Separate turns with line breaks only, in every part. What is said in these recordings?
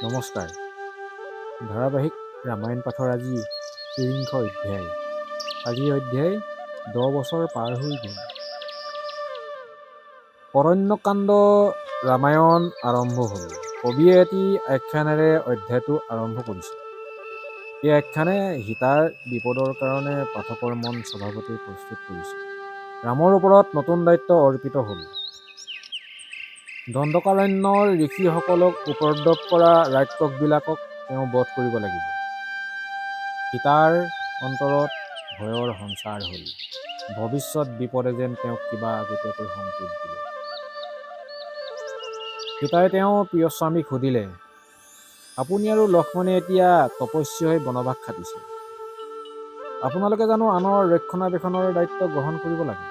নমস্কাৰ। ধাৰাবাহিক ৰামায়ণ পাঠৰ আজি ৩০ অধ্যায়। আজিৰ অধ্যায় ১০ বছৰ পাৰ হৈ গ'ল। অৰণ্যকাণ্ড ৰামায়ণ আৰম্ভ হ'ল। কবিয়ে এটি আখ্যানেৰে অধ্যায়টো আৰম্ভ কৰিছে। এই আখ্যানে সীতাৰ বিপদৰ কাৰণে পাঠকৰ মন স্বভাৱতেই প্ৰস্তুত কৰিছে। ৰামৰ ওপৰত নতুন দায়িত্ব অৰ্পিত হ'ল। দণ্ডকাৰণ্যৰ ঋষিসকলক উপদ্ৰৱ কৰা ৰাক্ষসবিলাকক তেওঁ বধ কৰিব লাগিব। সীতাৰ অন্তৰত ভয়ৰ সঞ্চাৰ হ'ল। ভৱিষ্যত বিপদে যেন তেওঁক কিবা আগতীয়াকৈ সংকেত দিলে। সীতাই তেওঁ প্ৰিয়স্বামীক সুধিলে, আপুনি আৰু লক্ষ্মণে এতিয়া তপস্বী হৈ বনবাস খাটিছে। আপোনালোকে জানো আনৰ ৰক্ষণাবেক্ষণৰ দায়িত্ব গ্ৰহণ কৰিব লাগে?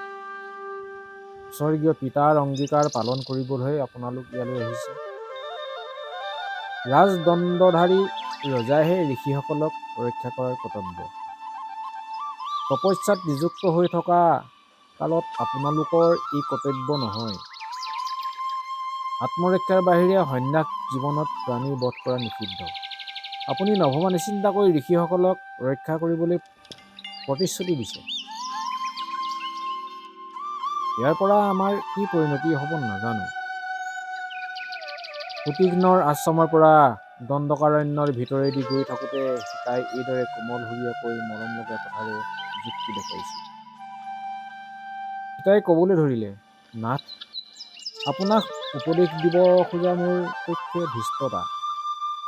স্বৰ্গীয় পিতাৰ অংগীকাৰ পালন কৰিবলৈ আপোনালোক ইয়ালৈ আহিছে। ৰাজদণ্ডধাৰী ৰজাইহে ঋষিসকলক ৰক্ষা কৰাৰ কৰ্তব্য। তপস্যাত নিযুক্ত হৈ থকা কালত আপোনালোকৰ এই কৰ্তব্য নহয়। আত্মৰক্ষাৰ বাহিৰে সন্ন্যাস জীৱনত প্ৰাণী বধ কৰা নিষিদ্ধ। আপুনি নভবা নিচিন্তাকৈ ঋষিসকলক ৰক্ষা কৰিবলৈ প্ৰতিশ্ৰুতি দিছে। ইয়াৰ পৰা আমাৰ কি পৰিণতি হ'ব নাজানো। সুতীঘ্নৰ আশ্ৰমৰ পৰা দণ্ডকাৰণ্যৰ ভিতৰেদি গৈ থাকোঁতে সীতাই এইদৰে কোমলসুৰীয়াকৈ মৰমলগা কথাৰে যুক্তি দেখুৱাইছিল। সীতাই ক'বলৈ ধৰিলে, নাথ, আপোনাক উপদেশ দিব খোজা মোৰ পক্ষে ধৃষ্টতা।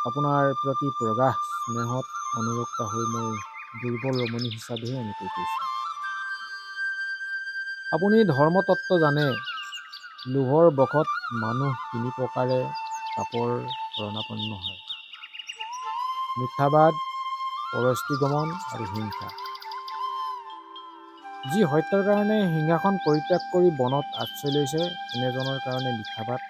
আপোনাৰ প্ৰতি প্ৰগাঢ় স্নেহত অনুৰক্তা হৈ মই দুৰ্বল ৰমণী হিচাপেহে এনেকৈ কৈছোঁ। আপুনি ধৰ্মতত্ত্ব জানে, লোভৰ বশত মানুহ ৩ প্ৰকাৰে পাপৰ শৰণাপন্ন হয়: মিথ্যাবাদ, পৰস্ত্ৰীগমন আৰু হিংসা। যি সত্যৰ কাৰণে সিংহাসন পৰিত্যাগ কৰি বনত আশ্ৰয় লৈছে, তেনেজনৰ কাৰণে মিথ্যাবাদ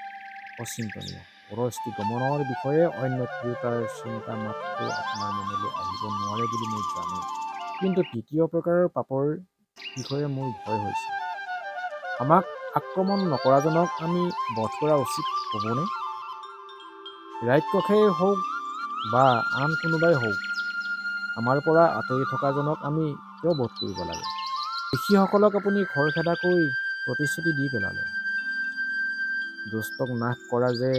অচিন্তনীয়। পৰস্ত্ৰীগমনৰ বিষয়ে অন্য তিৰোতাৰ চিন্তা মাত্ৰো আপোনাৰ মনলৈ আহিব নোৱাৰে বুলি মই জানো। কিন্তু ৩য় প্ৰকাৰৰ পাপৰ বিষয়ে মোৰ ভয় হৈছে। আমাক আক্ৰমণ নকৰাজনক আমি বধ কৰা উচিত হ'বনে? ৰাক্ষসেই হওক বা আন কোনোবাই হওক, আমাৰ পৰা আঁতৰি থকাজনক আমি কিয় বধ কৰিব লাগে? ঋষিসকলক আপুনি খৰখেদাকৈ প্ৰতিশ্ৰুতি দি পেলালে। দুষ্টক নাশ কৰা যে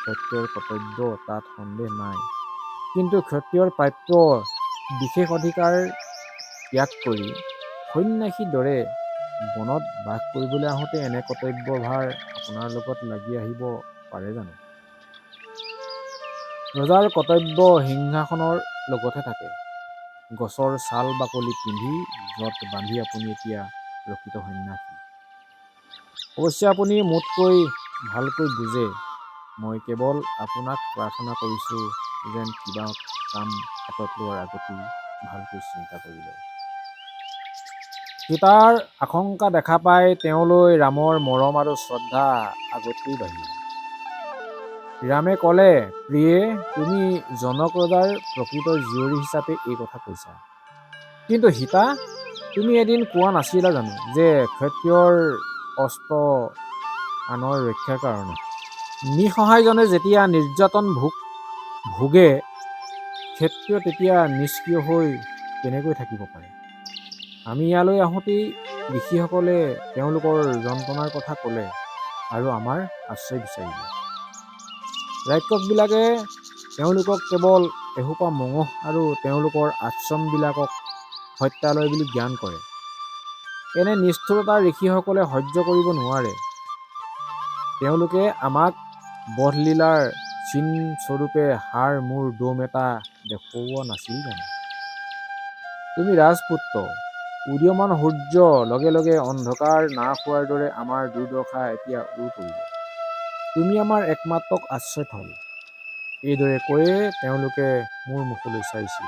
ক্ষত্ৰিয়ৰ কৰ্তব্য তাত সন্দেহ নাই। কিন্তু ক্ষত্ৰিয়ৰ প্ৰাপ্য বিশেষ অধিকাৰ ত্যাগ কৰি সন্ন্যাসীৰ দৰে বনত বাস কৰিবলৈ আহোঁতে এনে কৰ্তব্যভাৰ আপোনাৰ লগত লাগি আহিব পাৰে জানো? ৰজাৰ কৰ্তব্য সিংহাসনৰ লগতহে থাকে। গছৰ ছাল বাকলি পিন্ধি য'ত বান্ধি আপুনি এতিয়া প্ৰকৃত সন্ন্যাসী। অৱশ্যে আপুনি মোতকৈ ভালকৈ বুজে। মই কেৱল আপোনাক প্ৰাৰ্থনা কৰিছোঁ যেন কিবা কাম হাতত লোৱাৰ আগতেই ভালকৈ চিন্তা কৰি লয়। সীতাৰ আশংকা দেখা পাই তেওঁলৈ ৰামৰ মৰম আৰু শ্ৰদ্ধা আগতকৈ বাঢ়িল। ৰামে ক'লে, প্ৰিয়ে, তুমি জনক ৰজাৰ প্ৰকৃত জীয়ৰী হিচাপে এই কথা কৈছা। কিন্তু সীতা, তুমি এদিন কোৱা নাছিলা জানো যে ক্ষত্ৰিয়ৰ অস্ত্ৰ আনৰ ৰক্ষাৰ কাৰণে? নিঃসহায়জনে যেতিয়া নিৰ্যাতন ভোগে, ক্ষত্ৰিয় তেতিয়া নিষ্ক্ৰিয় হৈ কেনেকৈ থাকিব পাৰে? আমি ইয়ালৈ আহোঁতেই ঋষিসকলে তেওঁলোকৰ যন্ত্ৰণাৰ কথা ক'লে আৰু আমাৰ আশ্ৰয় বিচাৰিলে। ৰাক্ষসবিলাকে তেওঁলোকক কেৱল এসোপা মঙহ আৰু তেওঁলোকৰ আশ্ৰমবিলাকক হত্যালয় বুলি জ্ঞান কৰে। এনে নিষ্ঠুৰতা ঋষিসকলে সহ্য কৰিব নোৱাৰে। তেওঁলোকে আমাক বধলীলাৰ চিনস্বৰূপে হাড় মূৰ দম এটা দেখুওৱা নাছিল জানো? তুমি ৰাজপুত্ৰ, উদীয়মান সূৰ্য লগে লগে অন্ধকাৰ নাশ হোৱাৰ দৰে আমাৰ দুৰ্দশা এতিয়া ওৰ পৰিব। তুমি আমাৰ একমাত্ৰ আশ্ৰয়স্থল। এইদৰে কৈয়ে তেওঁলোকে মোৰ মুখলৈ চাইছিল।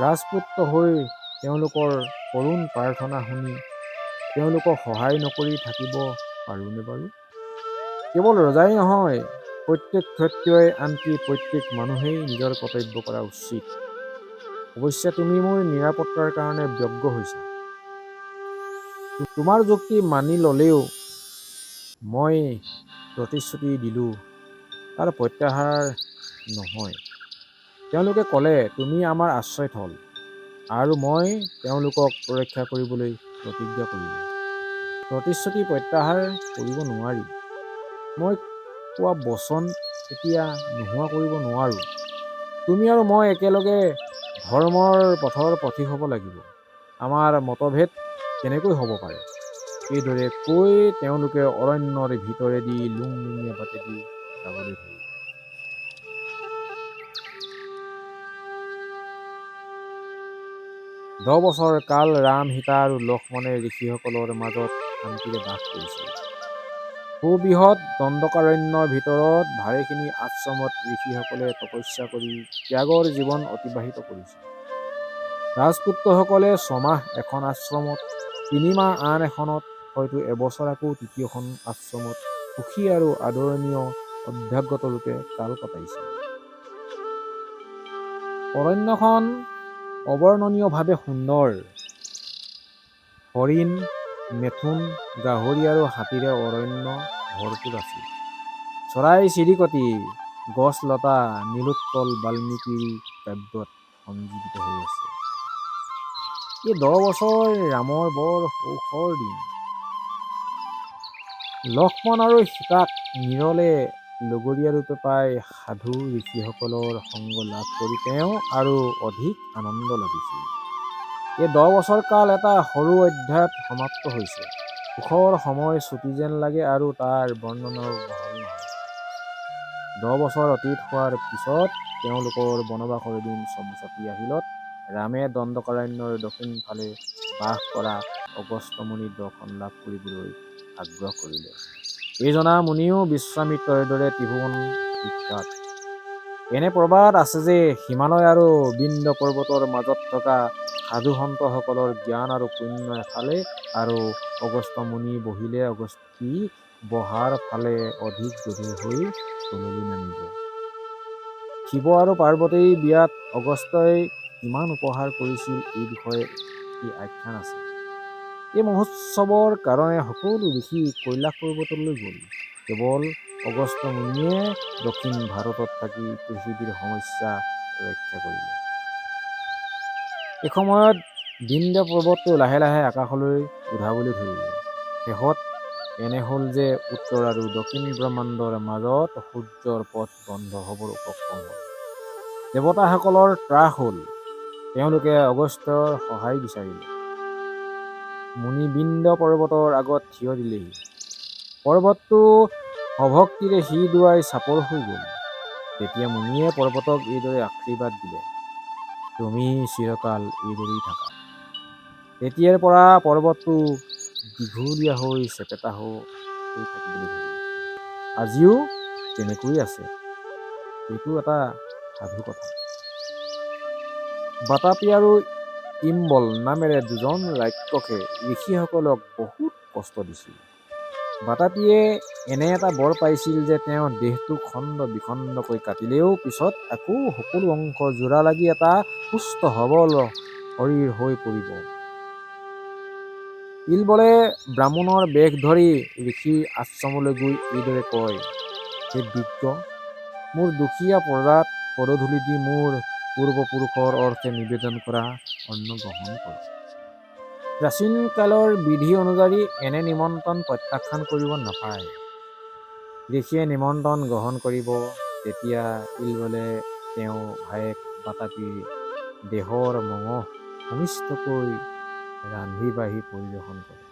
ৰাজপুত্ৰ হৈ তেওঁলোকৰ কৰুণ প্ৰাৰ্থনা শুনি তেওঁলোকক সহায় নকৰি থাকিব পাৰোঁনে বাৰু? কেৱল ৰজাই নহয়, প্ৰত্যেক ক্ষত্ৰিয়ই, আনকি প্ৰত্যেক মানুহেই নিজৰ কৰ্তব্য কৰা উচিত। অৱশ্যে তুমি মোৰ নিৰাপত্তাৰ কাৰণে ব্যগ্ৰ হৈছা। তোমাৰ যুক্তি মানি ল'লেও মই প্ৰতিশ্ৰুতি দিলোঁ, তাৰ প্ৰত্যাহাৰ নহয়। তেওঁলোকে ক'লে, তুমি আমাৰ আশ্ৰয়থল, আৰু মই তেওঁলোকক ৰক্ষা কৰিবলৈ প্ৰতিজ্ঞা কৰিলোঁ। প্ৰতিশ্ৰুতি প্ৰত্যাহাৰ কৰিব নোৱাৰি। মই কোৱা বচন এতিয়া নোহোৱা কৰিব নোৱাৰোঁ। তুমি আৰু মই একেলগে ধৰ্মৰ পথৰ পথিক হ'ব লাগিব। আমাৰ মতভেদ কেনেকৈ হ'ব পাৰে? এইদৰে কৈ তেওঁলোকে অৰণ্যৰ ভিতৰেদি লুংলুঙীয়া বাটেদি যাবলৈ ধৰিলে। 10 বছৰ কাল ৰাম, সীতা আৰু লক্ষ্মণে ঋষিসকলৰ মাজত শান্তিৰে বাস কৰিছিল। সুবৃহৎ দণ্ডকাৰণ্যৰ ভিতৰত ভালেখিনি আশ্ৰমত ঋষিসকলে তপস্যা কৰি ত্যাগৰ জীৱন অতিবাহিত কৰিছিল। ৰাজপুত্ৰসকলে 6 মাহ এখন আশ্ৰমত, 3 মাহ আন এখনত, হয়তো এবছৰ আকৌ তৃতীয়খন আশ্ৰমত সুখী আৰু আদৰণীয় অভ্যাগত ৰূপে কাল কটাইছিল। অৰণ্যখন অবৰ্ণনীয়ভাৱে সুন্দৰ। হৰিণ, মেথোন, গাহৰি আৰু হাতীৰে অৰণ্য ভৰপূৰ আছিল। চৰাই-চিৰিকটি, গছ-লতা নীলোৎপল বাল্মীকিৰ কাব্যত সঞ্জীৱিত হৈ আছে। এই 10 বছৰ ৰামৰ বৰ সুখৰ দিন। লক্ষ্মণ আৰু সীতাক নিৰলে লগৰীয়া ৰূপে পাই সাধু ঋষিসকলৰ সংগ লাভ কৰি তেওঁ আৰু অধিক আনন্দ লাভিছিল। এই 10 বছৰ কাল এটা সৰু অধ্যায়ত সমাপ্ত হৈছে। সুখৰ সময় চুটি যেন লাগে আৰু তাৰ বৰ্ণনাও বহল নহয়। 10 বছৰ অতীত হোৱাৰ পিছত তেওঁলোকৰ বনবাসৰ দিন চপি আহিলত ৰামে দণ্ডকাৰণ্যৰ দক্ষিণ ফালে বাস কৰা অগস্ত্য মুনিৰ দৰ্শন লাভ কৰিবলৈ আগ্ৰহ কৰিলে। এই জনা মুনিও বিশ্বামিত্ৰৰ দৰে ত্ৰিভুৱন বিখ্যাত। এনে প্ৰবাদ আছে যে হিমালয় আৰু বিন্ধ্য পৰ্বতৰ মাজত থকা সাধুসন্তসকলৰ জ্ঞান আৰু পুণ্য এফালে আৰু অগস্ত্য মুনি বহিলে অগস্ত্যী বহাৰ ফালে অধিক গধুৰ হৈ তললৈ নামিব। শিৱ আৰু পাৰ্বতীৰ বিয়াত অগস্ত্যই কিমান উপহাৰ কৰিছিল এই বিষয়ে এই আখ্যান আছে। এই মহোৎসৱৰ কাৰণে সকলো ঋষি কৈলাশ পৰ্বতলৈ গ'ল। কেৱল অগস্ত্য মুনিয়ে দক্ষিণ ভাৰতত থাকি পৃথিৱীৰ সমস্যা ৰক্ষা কৰিলে। এসময়ত বিন্ধ্য পৰ্বতটো লাহে লাহে আকাশলৈ উধাবলৈ ধৰিলে। শেষত এনে হ'ল যে উত্তৰ আৰু দক্ষিণ ব্ৰহ্মাণ্ডৰ মাজত সূৰ্যৰ পথ বন্ধ হ'বৰ উপক্ৰম হ'ল। দেৱতাসকলৰ ত্ৰাস হ'ল। তেওঁলোকে অগস্ত্যৰ সহায় বিচাৰিলে। মুনি বিন্ধ্য পৰ্বতৰ আগত থিয় দিলেহি। পৰ্বতটো সভক্তিৰে শিৰ দোৱাই চাপৰ হৈ গ'ল। তেতিয়া মুনিয়ে পৰ্বতক এইদৰে আশীৰ্বাদ দিলে, তুমি চিৰকাল এইদৰেই থাকা। তেতিয়াৰ পৰা পৰ্বতটো দীঘলীয়া হৈ চেপেটা হৈ থাকিবলৈ ধৰিলে। আজিও তেনেকৈ আছে। এইটো এটা সাধু কথা। বাতাপি আৰু ইম্বল নামেৰে দুজন ৰাক্ষসে ঋষিসকলক বহুত কষ্ট দিছিল। বাতাপিয়ে এনে এটা বৰ পাইছিল যে তেওঁ দেহটো খণ্ড বিখণ্ডকৈ কাটিলেও পিছত আকৌ সকলো অংশ যোৰা লাগি এটা সুস্থ সবল শৰীৰ হৈ পৰিব। ইলবলে ব্ৰাহ্মণৰ বেশ ধৰি ঋষিৰ আশ্ৰমলৈ গৈ এইদৰে কয়, হে বিজ্ঞ, মোৰ দুখীয়া প্ৰজাত পদধূলি দি মোৰ পূৰ্বপুৰুষৰ অৰ্থে নিবেদন কৰা অন্ন গ্ৰহণ কৰক। প্ৰাচীন কালৰ বিধি অনুযায়ী এনে নিমন্ত্ৰণ প্ৰত্যাখ্যান কৰিব নাপায়। ঋষিয়ে নিমন্ত্ৰণ গ্ৰহণ কৰিব। তেতিয়া ইলবলে তেওঁৰ ভায়েক বাতাপিৰ দেহৰ মঙহ সমিষ্টকৈ ৰান্ধি-বাঢ়ি পৰিৱেশন কৰে।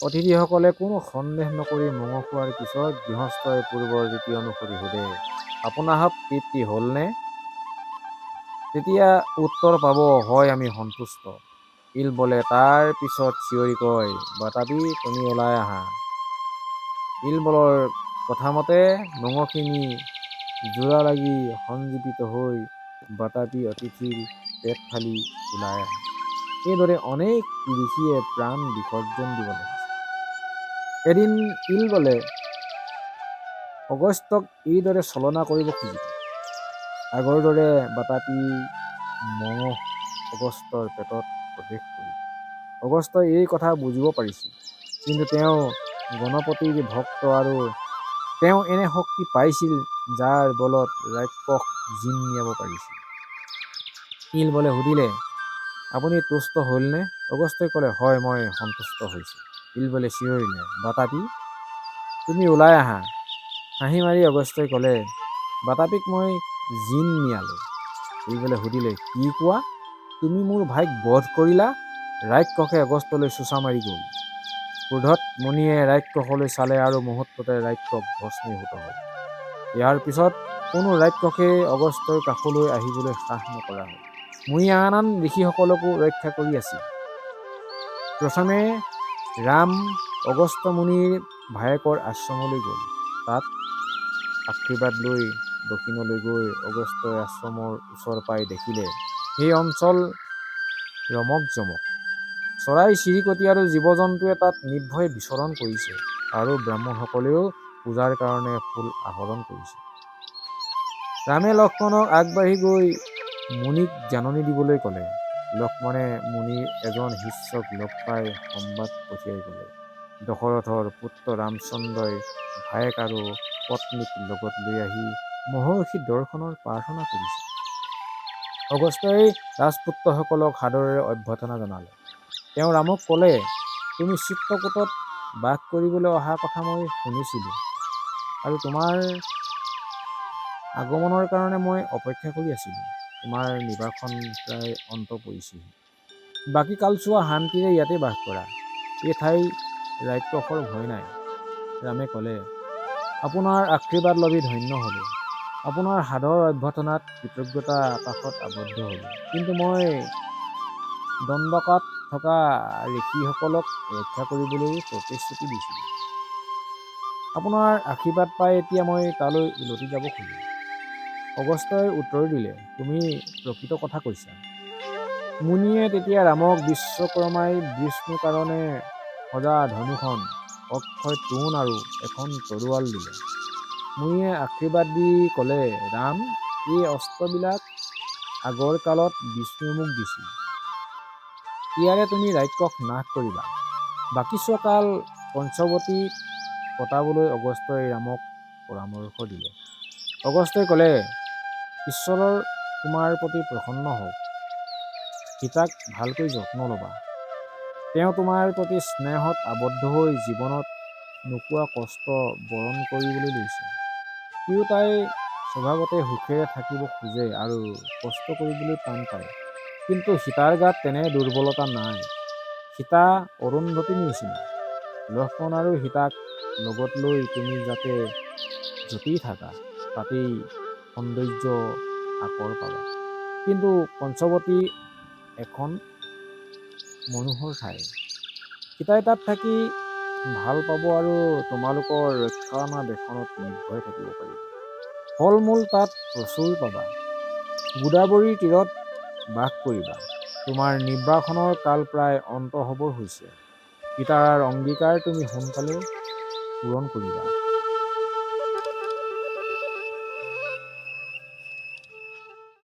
অতিথিসকলে কোনো সন্দেহ নকৰি মঙহ খোৱাৰ পিছত গৃহস্থই পূৰ্বৰ ৰীতি অনুসৰি সোধে, আপোনাসৱ তৃপ্তি হ'লনে? তেতিয়া উত্তৰ পাব, হয়, আমি সন্তুষ্ট। ইলবলে তাৰ পিছত চিঞৰি কয়, বাতাপি, তুমি ওলাই আহা। ইলবলৰ কথামতে মঙহখিনি যোৰা লাগি সঞ্জীৱিত হৈ বাতাপি অতিথিৰ পেট ফালি ওলাই আহে। এইদৰে অনেক ঋষিয়ে প্ৰাণ বিসৰ্জন দিব লাগিছিল। এদিন ইলবলে অগস্ত্যক এইদৰে ছলনা কৰিব খুজিলে। আগৰ দৰে বাতাপি মঙহ অগস্ত্যৰ পেটত প্ৰৱেশ কৰিলে। অগস্ত্যই এই কথা বুজিব পাৰিছিল। কিন্তু তেওঁ গণপতিৰ ভক্ত আৰু তেওঁ এনে শক্তি পাইছিল যাৰ বলত ৰাক্ষস জিন নিয়াব পাৰিছিল। নীলবলে সুধিলে, আপুনি তুষ্ট হ'লনে? অগস্ত্যই ক'লে, হয়, মই সন্তুষ্ট হৈছোঁ। নীলবলে চিঞৰিলে, বাতাপি, তুমি ওলাই আহা। হাঁহি মাৰি অগস্ত্যই ক'লে, বাতাপিক মই জিন নিয়ালোঁ। নীলবলে সুধিলে, কি কোৱা? তুমি মোৰ ভাইক বধ কৰিলা? ৰাক্ষসে অগস্ত্যলৈ চোঁচা মাৰি গ'ল। ক্ৰোধত মুনিয়ে ৰাক্ষসলৈ চালে আৰু মুহূৰ্ততে ৰাক্ষস ভস্মীভূত হ'ল। ইয়াৰ পিছত কোনো ৰাক্ষসে অগস্ত্যৰ কাষলৈ আহিবলৈ সাহ নকৰা হ'ল। মুনিয়ে আন আন ঋষিসকলকো ৰক্ষা কৰি আছিল। প্ৰথমে ৰাম অগস্ত্য মুনিৰ ভায়েকৰ আশ্ৰমলৈ গ'ল। তাত আশীৰ্বাদ লৈ দক্ষিণলৈ গৈ অগস্ত্যৰ আশ্ৰমৰ ওচৰ পাই দেখিলে সেই অঞ্চল ৰমক-জমক। চৰাই চিৰিকটি আৰু জীৱ-জন্তুৱে তাত নিৰ্ভয়ে বিচৰণ কৰিছে আৰু ব্ৰাহ্মণসকলেও পূজাৰ কাৰণে ফুল আহৰণ কৰিছে। ৰামে লক্ষ্মণক আগবাঢ়ি গৈ মুনিক জাননী দিবলৈ ক'লে। লক্ষ্মণে মুনিৰ এজন শিষ্যক লগ পাই সংবাদ পঠিয়াই ক'লে, দশৰথৰ পুত্ৰ ৰামচন্দ্ৰই ভায়েক আৰু পত্নীক লগত লৈ আহি মহৰ্ষি দৰ্শনৰ প্ৰাৰ্থনা কৰিছে। অগস্ত্যই ৰাজপুত্ৰসকলক সাদৰেৰে অভ্যৰ্থনা জনালে। তেওঁ ৰামক ক'লে, তুমি চিত্ৰকূটত বাস কৰিবলৈ অহা কথা মই শুনিছিলোঁ আৰু তোমাৰ আগমনৰ কাৰণে মই অপেক্ষা কৰি আছিলোঁ। তোমাৰ নিবাসখন প্ৰায় অন্ত পৰিছেহি। বাকী কালছোৱা শান্তিৰে ইয়াতে বাস কৰা। এই ঠাই ৰাক্ষসৰ ভয় নাই। ৰামে ক'লে, আপোনাৰ আশীৰ্বাদ লভি ধন্য হ'লো। আপোনাৰ সাদৰ অভ্যৰ্থনাত কৃতজ্ঞতা আকাশত আবদ্ধ হ'লো। কিন্তু মই দণ্ডকাত থকা ঋষিসকলক ৰক্ষা কৰিবলৈ প্ৰতিশ্ৰুতি দিছিলোঁ। আপোনাৰ আশীৰ্বাদ পাই এতিয়া মই তালৈ উলটি যাব খোজো। অগস্ত্যই উত্তৰ দিলে, তুমি প্ৰকৃত কথা কৈছা। মুনিয়ে তেতিয়া ৰামক বিশ্বকৰ্মাই বিষ্ণুৰ কাৰণে সজা ধনুখন, অক্ষয় তৃণ আৰু এখন তৰোৱাল দিলে। মুনিয়ে আশীৰ্বাদ দি ক'লে, ৰাম, এই অস্ত্ৰবিলাক আগৰ কালত বিষ্ণুৱে মোক দিছিল। ইয়াৰে তুমি ৰাক্ষস নাশ কৰিবা। বাকীছোৱা কাল পঞ্চৱতী কটাবলৈ অগস্ত্যই ৰামক পৰামৰ্শ দিলে। অগস্ত্যই ক'লে, ঈশ্বৰৰ তোমাৰ প্ৰতি প্ৰসন্ন হওক। সীতাক ভালকৈ যত্ন ল'বা। তেওঁ তোমাৰ প্ৰতি স্নেহত আবদ্ধ হৈ জীৱনত নোপোৱা কষ্ট বৰণ কৰিবলৈ লৈছে। সিও তাই স্বভাৱতে সুখেৰে থাকিব খোজে আৰু কষ্ট কৰিবলৈ টান পায়। কিন্তু সীতাৰ গাত তেনে দুৰ্বলতা নাই। সীতা অৰুন্ধতীৰ নিচিনা। লক্ষ্মণ আৰু সীতাক লগত লৈ তুমি যাতে য'তেই থাকা তাতেই সৌন্দৰ্য আকৰ পাবা। কিন্তু পঞ্চৱতী এখন মনোহৰ ঠাই। সীতাই তাত থাকি ভাল পাব আৰু তোমালোকৰ ৰক্ষণাবেক্ষণত নিৰ্ভয়ে থাকিব পাৰিব। ফল মূল তাত প্ৰচুৰ পাবা। গোদাবৰীৰ তীৰত বাস কৰিবা। তোমাৰ নিৰ্বাসনৰ কাল প্ৰায় অন্ত হ'বৰ হৈছে। পিতাৰ অংগীকাৰ তুমি সোনকালে পূৰণ কৰিবা।